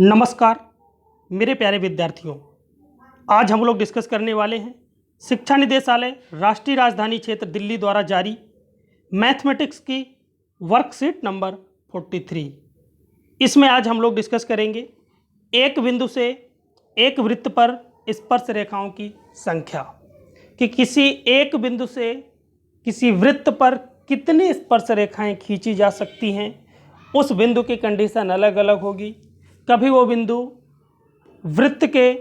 नमस्कार मेरे प्यारे विद्यार्थियों, आज हम लोग डिस्कस करने वाले हैं शिक्षा निदेशालय राष्ट्रीय राजधानी क्षेत्र दिल्ली द्वारा जारी मैथमेटिक्स की वर्कशीट नंबर 43। इसमें आज हम लोग डिस्कस करेंगे एक बिंदु से एक वृत्त पर स्पर्श रेखाओं की संख्या, कि किसी एक बिंदु से किसी वृत्त पर कितनी स्पर्श रेखाएं खींची जा सकती हैं। उस बिंदु की कंडीशन अलग अलग होगी। कभी वो बिंदु वृत्त के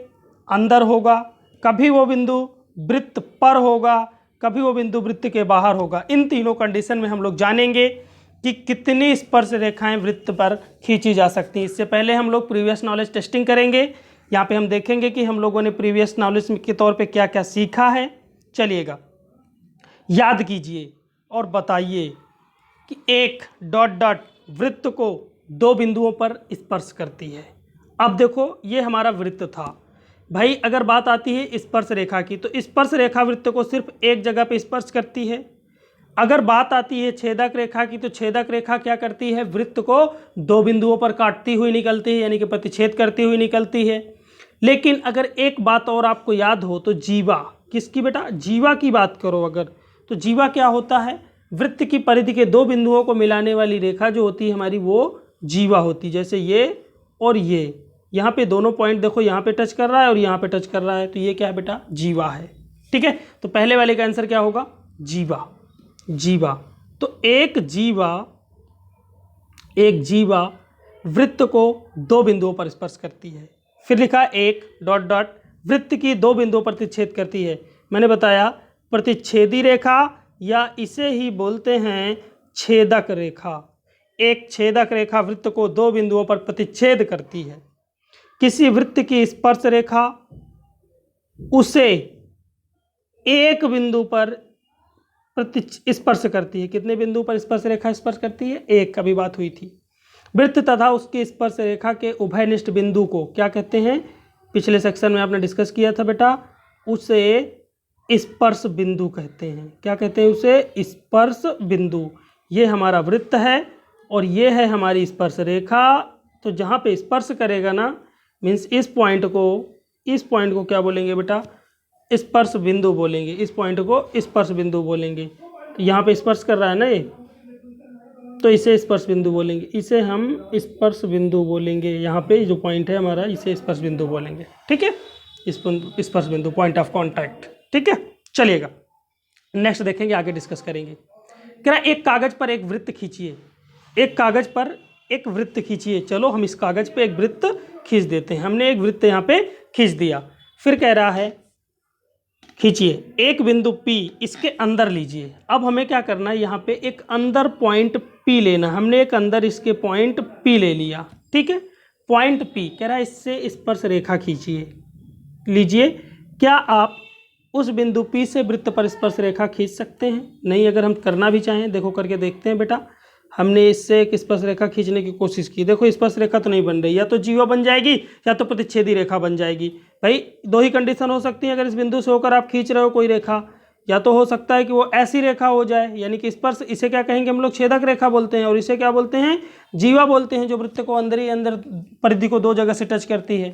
अंदर होगा, कभी वो बिंदु वृत्त पर होगा, कभी वो बिंदु वृत्त के बाहर होगा। इन तीनों कंडीशन में हम लोग जानेंगे कि कितनी स्पर्श रेखाएं वृत्त पर खींची जा सकती हैं। इससे पहले हम लोग प्रीवियस नॉलेज टेस्टिंग करेंगे। यहाँ पे हम देखेंगे कि हम लोगों ने प्रीवियस नॉलेज के तौर पे क्या क्या सीखा है। चलिएगा, याद कीजिए और बताइए कि एक डॉट डॉट वृत्त को दो बिंदुओं पर स्पर्श करती है। अब देखो, ये हमारा वृत्त था भाई। अगर बात आती है स्पर्श रेखा की, तो स्पर्श रेखा वृत्त को सिर्फ एक जगह पे स्पर्श करती है। अगर बात आती है छेदक रेखा की, तो छेदक रेखा क्या करती है? वृत्त को दो बिंदुओं पर काटती हुई निकलती है, यानी कि प्रतिच्छेद करती हुई निकलती है। लेकिन अगर एक बात और आपको याद हो तो जीवा, किसकी बेटा? जीवा की बात करो अगर, तो जीवा क्या होता है? वृत्त की परिधि के दो बिंदुओं को मिलाने वाली रेखा जो होती है हमारी, वो जीवा होती। जैसे ये और ये, यहाँ पे दोनों पॉइंट देखो, यहाँ पे टच कर रहा है और यहाँ पे टच कर रहा है, तो ये क्या है बेटा? जीवा है। ठीक है, तो पहले वाले का आंसर क्या होगा? जीवा। जीवा। तो एक जीवा वृत्त को दो बिंदुओं पर स्पर्श करती है। फिर लिखा एक डॉट डॉट वृत्त की दो बिंदुओं पर प्रतिच्छेद करती है। मैंने बताया प्रतिच्छेदी रेखा, या इसे ही बोलते हैं छेदक रेखा। एक छेदक रेखा वृत्त को दो बिंदुओं पर प्रतिच्छेद करती है। किसी वृत्त की स्पर्श रेखा उसे एक बिंदु पर स्पर्श करती है। कितने बिंदु पर स्पर्श रेखा स्पर्श करती है? एक। कभी बात हुई थी। वृत्त तथा उसकी स्पर्श रेखा के उभयनिष्ठ बिंदु को क्या कहते हैं? पिछले सेक्शन में आपने डिस्कस किया था बेटा, उसे स्पर्श बिंदु कहते हैं। क्या कहते हैं उसे? स्पर्श बिंदु। ये हमारा वृत्त है और ये है हमारी स्पर्श रेखा। तो जहाँ पे स्पर्श करेगा ना, मीन्स इस पॉइंट को क्या बोलेंगे बेटा? स्पर्श बिंदु बोलेंगे। इस पॉइंट को स्पर्श बिंदु बोलेंगे। तो यहाँ पे स्पर्श कर रहा है ना ये, तो इसे स्पर्श बिंदु बोलेंगे। इसे हम स्पर्श बिंदु बोलेंगे। यहाँ पे जो पॉइंट है हमारा, इसे स्पर्श बिंदु बोलेंगे। ठीक है, स्पर्श बिंदु, पॉइंट ऑफ कॉन्टैक्ट। ठीक है, चलिएगा नेक्स्ट देखेंगे, आगे डिस्कस करेंगे। कह रहा एक कागज पर एक वृत्त खींचिए। एक कागज पर एक वृत्त खींचिए। चलो हम इस कागज पे एक वृत्त खींच देते हैं। हमने एक वृत्त यहाँ पे खींच दिया। फिर कह रहा है खींचिए एक बिंदु P, इसके अंदर लीजिए। अब हमें क्या करना है? यहाँ पे एक अंदर पॉइंट P लेना। हमने एक अंदर इसके पॉइंट P ले लिया। ठीक है, पॉइंट P कह रहा है इससे स्पर्श रेखा खींचिए। लीजिए, क्या आप उस बिंदु P से वृत्त पर स्पर्श रेखा खींच सकते हैं? नहीं। अगर हम करना भी चाहें, देखो करके देखते हैं बेटा। हमने इससे एक स्पर्श रेखा खींचने की कोशिश की। देखो स्पर्श रेखा तो नहीं बन रही, या तो जीवा बन जाएगी या तो प्रतिच्छेदी रेखा बन जाएगी। भाई दो ही कंडीशन हो सकती है। अगर इस बिंदु से होकर आप खींच रहे हो कोई रेखा, या तो हो सकता है कि वो ऐसी रेखा हो जाए, यानी कि स्पर्श, इसे क्या कहेंगे हम लोग? छेदक रेखा बोलते हैं। और इसे क्या बोलते हैं? जीवा बोलते हैं, जो वृत्त को अंदर ही अंदर परिधि को दो जगह से टच करती है।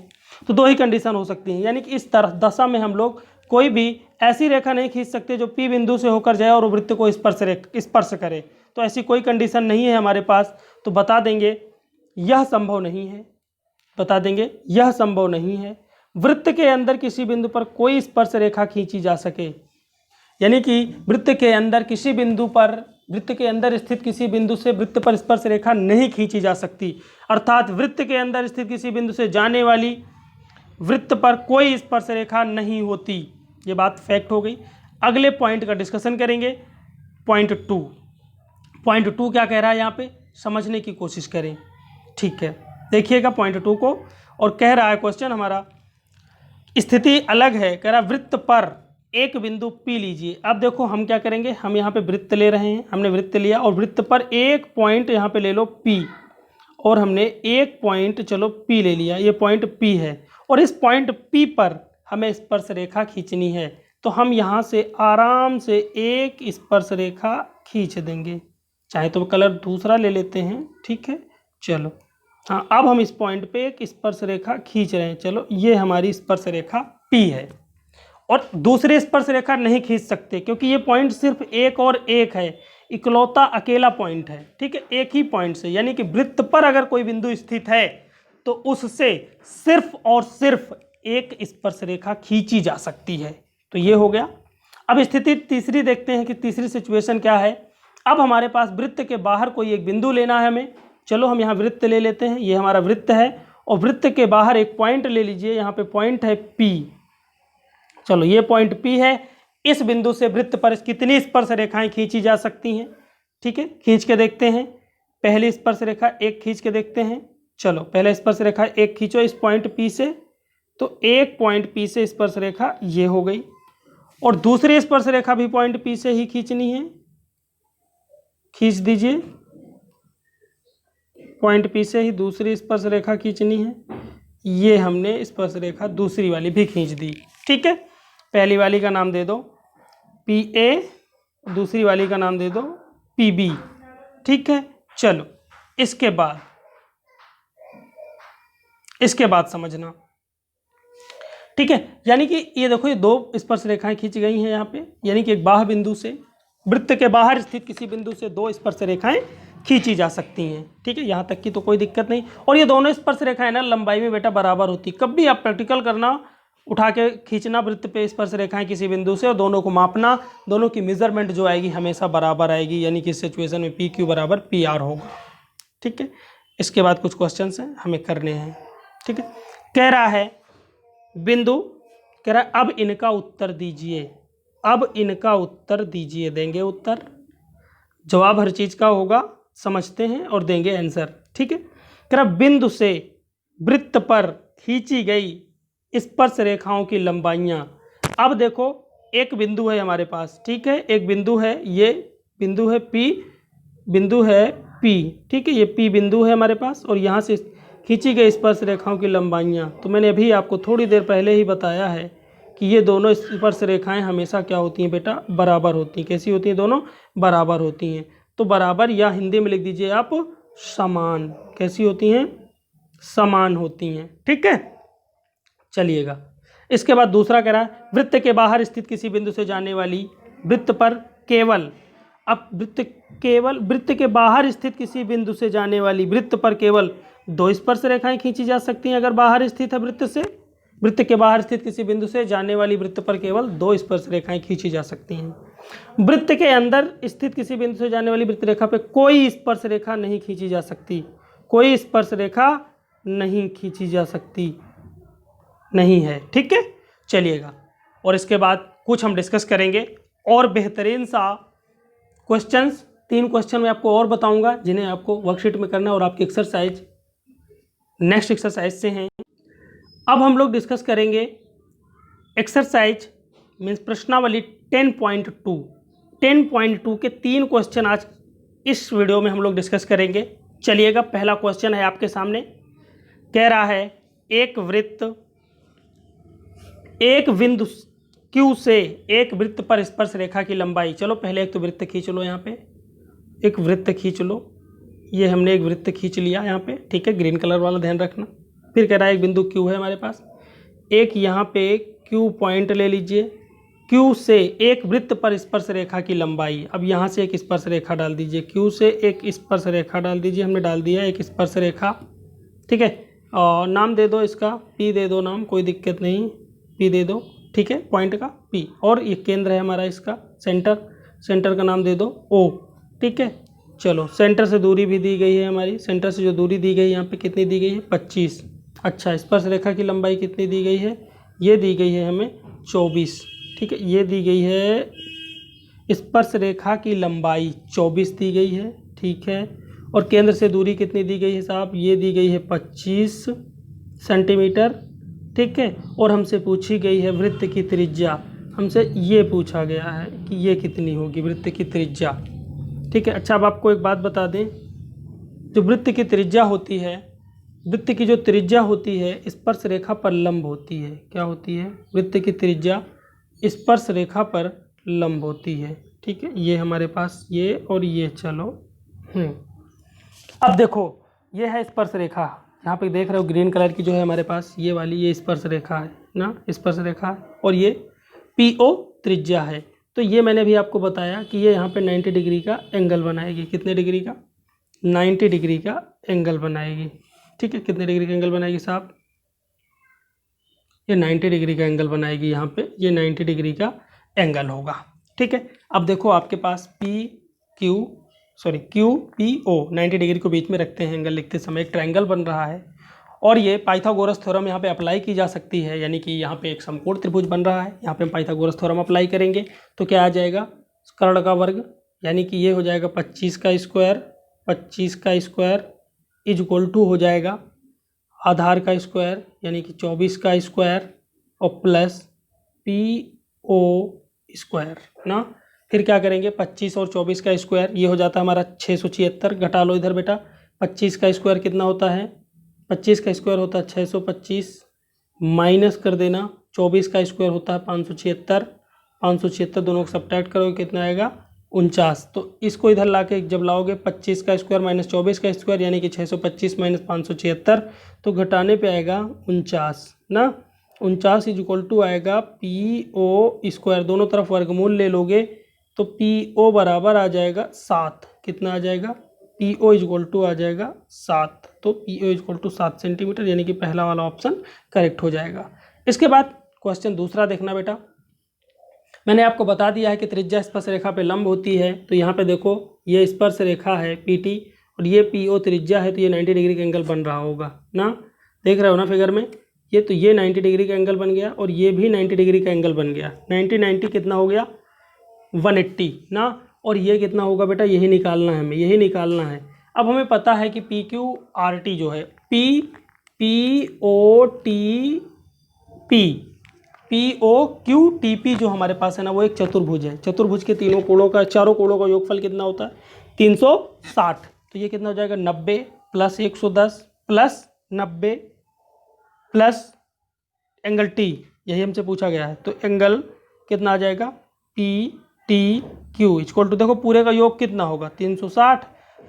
तो दो ही कंडीशन हो सकती हैं, यानी कि इस तरह दशा में हम लोग कोई भी ऐसी रेखा नहीं खींच सकते जो P बिंदु से होकर जाए और वृत्त को स्पर्श करे। तो ऐसी कोई कंडीशन नहीं है हमारे पास। तो बता देंगे यह संभव नहीं है। बता देंगे यह संभव नहीं है वृत्त के अंदर किसी बिंदु पर कोई स्पर्श रेखा खींची जा सके। यानी कि वृत्त के अंदर किसी बिंदु पर, वृत्त के अंदर स्थित किसी बिंदु से वृत्त पर स्पर्श रेखा नहीं खींची जा सकती। अर्थात वृत्त के अंदर स्थित किसी बिंदु से जाने वाली वृत्त पर कोई स्पर्श रेखा नहीं होती। ये बात फैक्ट हो गई। अगले पॉइंट का डिस्कशन करेंगे, पॉइंट 2। पॉइंट 2 क्या कह रहा है यहाँ पे? समझने की कोशिश करें। ठीक है, देखिएगा पॉइंट 2 को। और कह रहा है क्वेश्चन हमारा, स्थिति अलग है। कह रहा वृत्त पर एक बिंदु P लीजिए। अब देखो हम क्या करेंगे, हम यहाँ पे वृत्त ले रहे हैं। हमने वृत्त लिया और वृत्त पर एक पॉइंट यहाँ पे ले लो P, और हमने एक पॉइंट चलो P ले लिया। ये पॉइंट P है और इस पॉइंट P पर हमें स्पर्श रेखा खींचनी है। तो हम यहाँ से आराम से एक स्पर्श रेखा खींच देंगे। चाहे तो कलर दूसरा ले लेते हैं। ठीक है, चलो हाँ, अब हम इस पॉइंट पे एक स्पर्श रेखा खींच रहे हैं। चलो, ये हमारी स्पर्श रेखा P है, और दूसरे स्पर्श रेखा नहीं खींच सकते क्योंकि ये पॉइंट सिर्फ एक और एक है, इकलौता अकेला पॉइंट है। ठीक है, एक ही पॉइंट से, यानी कि वृत्त पर अगर कोई बिंदु स्थित है तो उससे सिर्फ और सिर्फ एक स्पर्श रेखा खींची जा सकती है। तो ये हो गया। अब स्थिति तीसरी देखते हैं कि तीसरी सिचुएशन क्या है। अब हमारे पास वृत्त के बाहर कोई एक बिंदु लेना है हमें। चलो, हम यहाँ वृत्त ले लेते हैं, ये हमारा वृत्त है, और वृत्त के बाहर एक पॉइंट ले लीजिए। यहाँ पे पॉइंट है P। चलो, ये पॉइंट P है। इस बिंदु से वृत्त पर कितनी स्पर्श रेखाएं खींची जा सकती हैं? ठीक है, खींच के देखते हैं। पहली स्पर्श रेखा एक खींच के देखते हैं। चलो, पहले स्पर्श रेखा एक खींचो इस पॉइंट P से, तो एक पॉइंट P से स्पर्श रेखा ये हो गई, और दूसरी स्पर्श रेखा भी पॉइंट P से ही खींचनी है। खींच दीजिए, पॉइंट P से ही दूसरी स्पर्श रेखा खींचनी है। ये हमने स्पर्श रेखा दूसरी वाली भी खींच दी। ठीक है, पहली वाली का नाम दे दो PA, दूसरी वाली का नाम दे दो PB। ठीक है, चलो, इसके बाद समझना। ठीक है, यानी कि ये देखो, ये दो स्पर्श रेखाएं खींच गई हैं यहाँ पे, यानी कि एक बाह्य बिंदु से, वृत्त के बाहर स्थित किसी बिंदु से दो स्पर्श रेखाएं खींची जा सकती हैं। ठीक है, यहाँ तक की तो कोई दिक्कत नहीं। और ये दोनों स्पर्श रेखाएं ना लंबाई में बेटा बराबर होती। कब भी आप प्रैक्टिकल करना, उठा के खींचना वृत्त पे स्पर्श रेखाएं किसी बिंदु से, और दोनों को मापना, दोनों की मेजरमेंट जो आएगी हमेशा बराबर आएगी, यानी कि इस सिचुएशन में PQ बराबर PR होगा। ठीक है, इसके बाद कुछ क्वेश्चन हैं हमें करने हैं। ठीक है, कह रहा है बिंदु, कह रहा है अब इनका उत्तर दीजिए। अब इनका उत्तर दीजिए, देंगे उत्तर। जवाब हर चीज का होगा, समझते हैं और देंगे आंसर। ठीक है, कह रहा बिंदु से वृत्त पर खींची गई स्पर्श रेखाओं की लंबाइयां। अब देखो, एक बिंदु है हमारे पास। ठीक है, एक बिंदु है, ये बिंदु है P, बिंदु है P। ठीक है, ये P बिंदु है हमारे पास, और यहाँ से खींची गई स्पर्श रेखाओं की लंबाइयां। तो मैंने अभी आपको थोड़ी देर पहले ही बताया है कि ये दोनों स्पर्श रेखाएं हमेशा क्या होती हैं बेटा? बराबर होती हैं। कैसी होती हैं? दोनों बराबर होती हैं। तो बराबर, या हिंदी में लिख दीजिए आप समान। कैसी होती हैं? समान होती हैं। ठीक है, चलिएगा। इसके बाद दूसरा कह रहा है वृत्त के बाहर स्थित किसी बिंदु से जाने वाली वृत्त पर केवल, अब वृत्त के बाहर स्थित किसी बिंदु से जाने वाली वृत्त पर केवल दो स्पर्श रेखाएं खींची जा सकती हैं। अगर बाहर स्थित है वृत्त के बाहर स्थित किसी बिंदु से जाने वाली वृत्त पर केवल दो स्पर्श रेखाएं खींची जा सकती हैं। वृत्त के अंदर स्थित किसी बिंदु से जाने वाली वृत्त रेखा पर कोई स्पर्श रेखा नहीं खींची जा सकती। कोई स्पर्श रेखा नहीं खींची जा सकती, नहीं है। ठीक है, चलिएगा। और इसके बाद कुछ हम डिस्कस करेंगे और बेहतरीन सा क्वेश्चंस, 3 क्वेश्चन मैं आपको और बताऊंगा जिन्हें आपको वर्कशीट में करना, और आपकी एक्सरसाइज नेक्स्ट एक्सरसाइज से हैं। अब हम लोग डिस्कस करेंगे एक्सरसाइज मीन्स प्रश्नावली 10.2। 10.2 के 3 क्वेश्चन आज इस वीडियो में हम लोग डिस्कस करेंगे। चलिएगा, पहला क्वेश्चन है आपके सामने। कह रहा है एक बिंदु Q से एक वृत्त पर स्पर्श रेखा की लंबाई। चलो, पहले एक तो वृत्त खींच लो, यहाँ पे एक वृत्त खींच लो। ये हमने एक वृत्त खींच लिया यहाँ पे। ठीक है, ग्रीन कलर वाला ध्यान रखना। फिर कह रहा है एक बिंदु Q है हमारे पास, एक यहाँ पे Q पॉइंट ले लीजिए। Q से एक वृत्त पर स्पर्श रेखा की लंबाई। अब यहाँ से एक स्पर्श रेखा डाल दीजिए, Q से एक स्पर्श रेखा डाल दीजिए। हमने डाल दिया एक स्पर्श रेखा। ठीक है, और नाम दे दो इसका, P दे दो नाम, कोई दिक्कत नहीं, P दे दो। ठीक है, पॉइंट का P, और ये केंद्र है हमारा इसका, सेंटर का नाम दे दो O। ठीक है, चलो, सेंटर से दूरी भी दी गई है हमारी। सेंटर से जो दूरी दी गई है यहाँ पे कितनी दी गई है? 25। अच्छा, स्पर्श रेखा की लंबाई कितनी दी गई है? ये दी गई है हमें 24। ठीक है, ये दी गई है स्पर्श रेखा की लंबाई 24 दी गई है। ठीक है, और केंद्र से दूरी कितनी दी गई है साहब? ये दी गई है 25 सेंटीमीटर। ठीक है, और हमसे पूछी गई है वृत्त की त्रिज्या। हमसे ये पूछा गया है कि ये कितनी होगी वृत्त की त्रिज्या। ठीक है, अच्छा, अब आपको एक बात बता दें, जो वृत्त की त्रिज्या होती है, वृत्त की जो त्रिज्या होती है स्पर्श रेखा पर लंब होती है। क्या होती है? वृत्त की त्रिज्या स्पर्श रेखा पर लंब होती है। ठीक है, ये हमारे पास ये और ये। चलो, अब देखो, ये है स्पर्श रेखा, यहाँ पे देख रहे हो ग्रीन कलर की जो है हमारे पास ये वाली, ये स्पर्श रेखा है ना, स्पर्श रेखा है, और ये PO त्रिज्या है। तो ये मैंने भी आपको बताया कि ये यहाँ पे 90 डिग्री का एंगल बनाएगी। कितने डिग्री का? 90 डिग्री का एंगल बनाएगी। ठीक है, कितने डिग्री का एंगल बनाएगी साहब? ये 90 डिग्री का एंगल बनाएगी। यहाँ पे ये 90 डिग्री का एंगल होगा। ठीक है, अब देखो आपके पास क्यू पी ओ 90 डिग्री को बीच में रखते हैं एंगल लिखते समय, एक ट्रायंगल बन रहा है, और ये पाइथागोरस थ्योरम यहाँ पे अप्लाई की जा सकती है, यानी कि यहाँ पे एक समकोण त्रिभुज बन रहा है, यहाँ पे हम पाइथागोरस थ्योरम अप्लाई करेंगे तो क्या आ जाएगा? कर्ण का वर्ग, यानी कि ये हो जाएगा 25 का स्क्वायर, 25 का स्क्वायर इज इक्वल टू हो जाएगा आधार का स्क्वायर यानी कि 24 का स्क्वायर और प्लस PO स्क्वायर ना। फिर क्या करेंगे? 25 और 24 का स्क्वायर, ये हो जाता है हमारा 676। घटा लो इधर बेटा, 25 का स्क्वायर कितना होता है? 25 का स्क्वायर होता है 625, माइनस कर देना 24 का स्क्वायर होता है 576, 576 दोनों को सब्ट्रैक्ट करोगे कितना आएगा? 49। तो इसको इधर ला के जब लाओगे 25 का स्क्वायर माइनस 24 का स्क्वायर यानी कि 625 माइनस 576, तो घटाने पे आएगा 49 ना। 49 इज इक्वल टू आएगा PO स्क्वायर, दोनों तरफ वर्गमूल ले लोगे तो PO बराबर आ जाएगा 7। कितना आ जाएगा? PO इज इक्वल टू आ जाएगा 7। तो PO is equal to 7 centimetre, यानी कि पहला वाला ऑप्शन करेक्ट हो जाएगा। इसके बाद क्वेश्चन दूसरा देखना बेटा। मैंने आपको बता दिया है कि त्रिज्या स्पर्श रेखा पे लंब होती है, तो यहाँ पे देखो ये स्पर्श रेखा है PT और ये PO त्रिज्या है, तो ये 90 डिग्री का एंगल बन रहा होगा ना। देख रहे हो ना फिगर में, ये तो ये 90 डिग्री का एंगल बन गया और ये भी 90 डिग्री का एंगल बन गया। 90 कितना हो गया? 180 ना। और ये कितना होगा बेटा? यही निकालना है हमें, यही निकालना है। अब हमें पता है कि PQRT जो है POQTP जो हमारे पास है ना, वो एक चतुर्भुज है। चतुर्भुज के तीनों कोणों का, चारों कोणों का योगफल कितना होता है? 360। तो ये कितना हो जाएगा? 90 plus 110 plus 90 plus angle T, यही हमसे पूछा गया है। तो एंगल कितना आ जाएगा? PTQ इक्वल टू, देखो पूरे का योग कितना होगा? 360।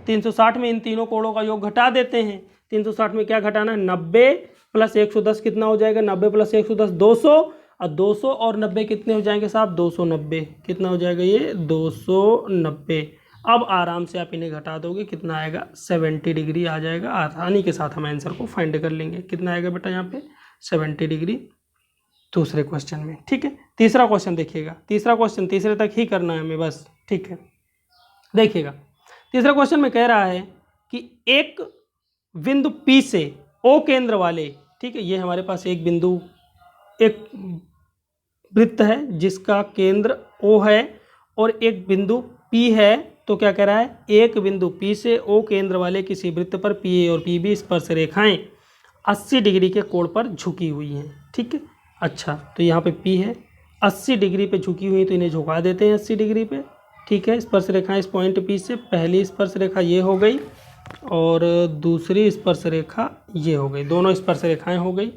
360 में इन तीनों कोणों का योग घटा देते हैं। 360 में क्या घटाना है? 90 प्लस 110 कितना हो जाएगा? 90 प्लस 110 200, और 200 और 90 कितने हो जाएंगे साहब? 290। कितना हो जाएगा ये? 290। अब आराम से आप इन्हें घटा दोगे, कितना आएगा? 70 डिग्री आ जाएगा। आसानी के साथ हम आंसर को फाइंड कर लेंगे। कितना आएगा बेटा यहाँ पे? 70 डिग्री दूसरे क्वेश्चन में। ठीक है, तीसरा क्वेश्चन देखिएगा। तीसरा क्वेश्चन तीसरे तक ही करना है हमें बस। ठीक है, देखिएगा तीसरा क्वेश्चन में कह रहा है कि एक बिंदु P से O केंद्र वाले, ठीक है, ये हमारे पास एक बिंदु, एक वृत्त है जिसका केंद्र O है और एक बिंदु P है। तो क्या कह रहा है? एक बिंदु P से O केंद्र वाले किसी वृत्त पर PA और PB स्पर्श रेखाएं 80 डिग्री के कोण पर झुकी हुई हैं। ठीक है, अच्छा, तो यहाँ पे P है, 80 डिग्री पे झुकी हुई, तो इन्हें झुका देते हैं 80 डिग्री पे। ठीक है, स्पर्श रेखाएं इस पॉइंट P से, पहली स्पर्श रेखा ये हो गई और दूसरी स्पर्श रेखा ये हो गई, दोनों स्पर्श रेखाएं हो गई।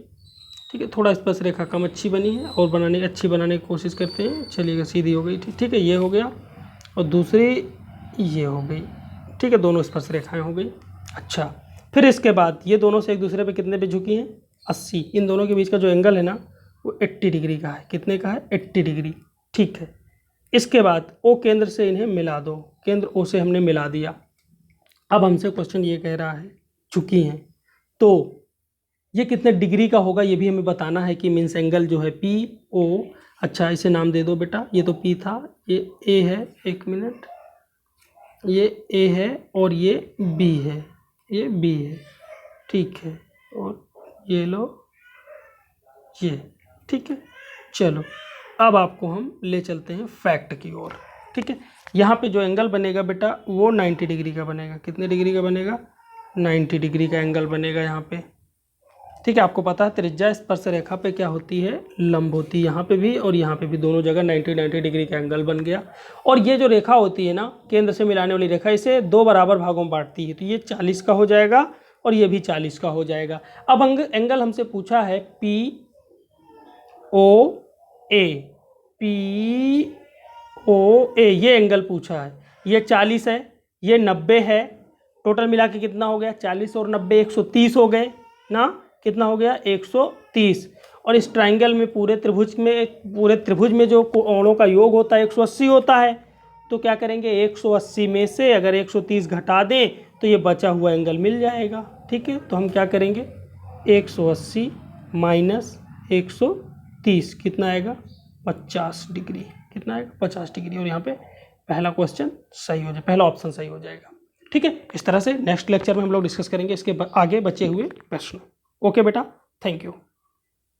ठीक है, थोड़ा स्पर्श रेखा कम अच्छी बनी है और अच्छी बनाने की कोशिश करते हैं। चलिएगा, सीधी हो गई। ठीक है, ये हो गया और दूसरी ये हो गई। ठीक है, दोनों स्पर्श रेखाएं हो गई। अच्छा, फिर इसके बाद ये दोनों से एक दूसरे पे कितने पे झुकी हैं? 80। इन दोनों के बीच का जो एंगल है ना, वो 80 डिग्री का है। कितने का है? 80 डिग्री। ठीक है, इसके बाद O केंद्र से इन्हें मिला दो। केंद्र O से हमने मिला दिया। अब हमसे क्वेश्चन ये कह रहा है झुकी हैं, तो ये कितने डिग्री का होगा ये भी हमें बताना है, कि मीन्स एंगल जो है PO। अच्छा, इसे नाम दे दो बेटा, ये तो P था, ये A है, एक मिनट, ये A है और ये B है, ये B है। ठीक है, और ये लो ये। ठीक है, चलो अब आपको हम ले चलते हैं फैक्ट की ओर। ठीक है, यहाँ पे जो एंगल बनेगा बेटा वो 90 डिग्री का बनेगा। कितने डिग्री का बनेगा? 90 डिग्री का एंगल बनेगा यहाँ पे। ठीक है, आपको पता है त्रिज्या स्पर्श रेखा पे क्या होती है? लंब होती है। यहाँ पे भी और यहाँ पे भी दोनों जगह 90 डिग्री का एंगल बन गया। और ये जो रेखा होती है ना, केंद्र से मिलाने वाली रेखा, इसे दो बराबर भागों में बांटती है। तो ये 40 का हो जाएगा और ये भी 40 का हो जाएगा। अब एंगल हमसे पूछा है POA, POA ये एंगल पूछा है। ये 40 है, ये 90 है टोटल मिला के कितना हो गया 40 और 90 130 हो गए ना, कितना हो गया 130। और इस ट्राइंगल में पूरे त्रिभुज में जो कोणों का योग होता है 180 होता है। तो क्या करेंगे 180 में से अगर 130 घटा दें तो ये बचा हुआ एंगल मिल जाएगा। ठीक है, तो हम क्या करेंगे 180 माइनस 130 कितना आएगा 50 डिग्री, कितना आएगा 50 डिग्री। और यहाँ पे पहला क्वेश्चन सही हो जाए, पहला ऑप्शन सही हो जाएगा। ठीक है, इस तरह से नेक्स्ट लेक्चर में हम लोग डिस्कस करेंगे इसके आगे बचे हुए प्रश्न। ओके बेटा, थैंक यू।